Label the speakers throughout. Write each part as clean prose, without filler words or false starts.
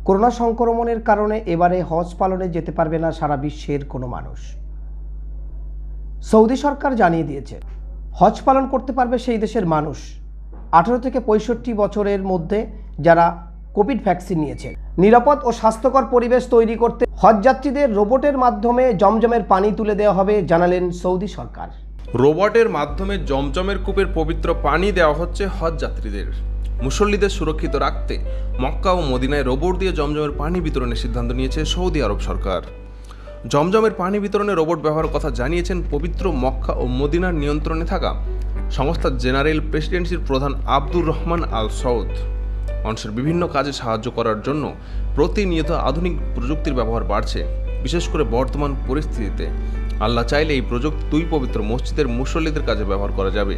Speaker 1: Corona সংক্রমণের কারণে এবারে হজ পালনে যেতে পারবে না সারা বিশ্বের কোনো মানুষ। সৌদি সরকার জানিয়ে দিয়েছে হজ পালন করতে পারবে সেই দেশের মানুষ 18 থেকে 65 বছরের মধ্যে যারা কোভিড ভ্যাকসিন নিয়েছে। নিরাপদ ও স্বাস্থ্যকর পরিবেশ তৈরি করতে হজযাত্রীদের রোবটের মাধ্যমে জমজমের পানি তুলে দেওয়া হবে, জানালেন সৌদি সরকার।
Speaker 2: রোবটের মাধ্যমে জমজমের কূপের পবিত্র পানি দেওয়া হচ্ছে হজ যাত্রীদের। মুসল্লিদের সুরক্ষিত রাখতে মক্কা ও মদিনায় রোবট দিয়ে জমজমের পানি বিতরণের সিদ্ধান্ত নিয়েছে সৌদি আরব সরকার। জমজমের পানি বিতরণে রোবট ব্যবহারের কথা জানিয়েছেন পবিত্র মক্কা ও মদিনার নিয়ন্ত্রণে থাকা সংস্থা জেনারেল প্রেসিডেন্সির প্রধান আব্দুর রহমান আল সৌদ। মানুষের বিভিন্ন কাজে সাহায্য করার জন্য প্রতিনিয়ত আধুনিক প্রযুক্তির ব্যবহার বাড়ছে, বিশেষ করে বর্তমান পরিস্থিতিতে। আল্লাহ চাইলে এই প্রযুক্তি দুই পবিত্র মসজিদের মুসল্লিদের কাজে ব্যবহার করা যাবে।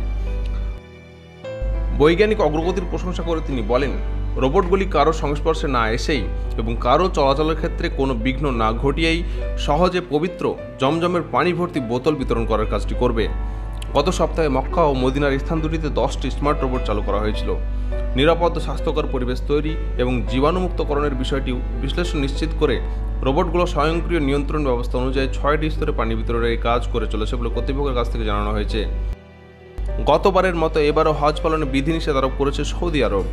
Speaker 2: বৈজ্ঞানিক অগ্রগতির প্রশংসা করে তিনি বলেন, রোবটগুলি কারো সংস্পর্শে না এসেই এবং কারো চলাচলের ক্ষেত্রে কোনো বিঘ্ন না ঘটিয়েই সহজে পবিত্র জমজমের পানি ভর্তি বোতল বিতরণ করার কাজটি করবে। গত সপ্তাহে মক্কা ও মদিনার স্থান দুটিতে 10টি স্মার্ট রোবট চালু করা হয়েছিল। নিরাপদ ও স্বাস্থ্যকর পরিবেশ তৈরি এবং জীবাণুমুক্তকরণের বিষয়টি বিশ্লেষণ নিশ্চিত করে রোবটগুলো স্বয়ংক্রিয় নিয়ন্ত্রণ ব্যবস্থা অনুযায়ী 6টি স্তরে পানি বিতরণের এই কাজ করে চলেছে বলে কর্তৃপক্ষের কাছ থেকে জানানো হয়েছে। গতবারের মতো এবারও হজ পালনে বিধিনিষেধ আরোপ করেছে সৌদি আরব।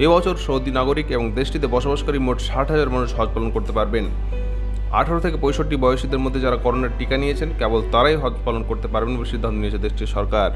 Speaker 2: এবছর সৌদি নাগরিক এবং দেশটিতে বসবাসকারী মোট 60,000 মানুষ হজ পালন করতে পারবেন। 18 থেকে 65 বয়সীদের মধ্যে যারা করোনার টিকা নিয়েছেন কেবল তারাই হজ পালন করতে পারবেন বলে সিদ্ধান্ত নিয়েছে দেশটির সরকার।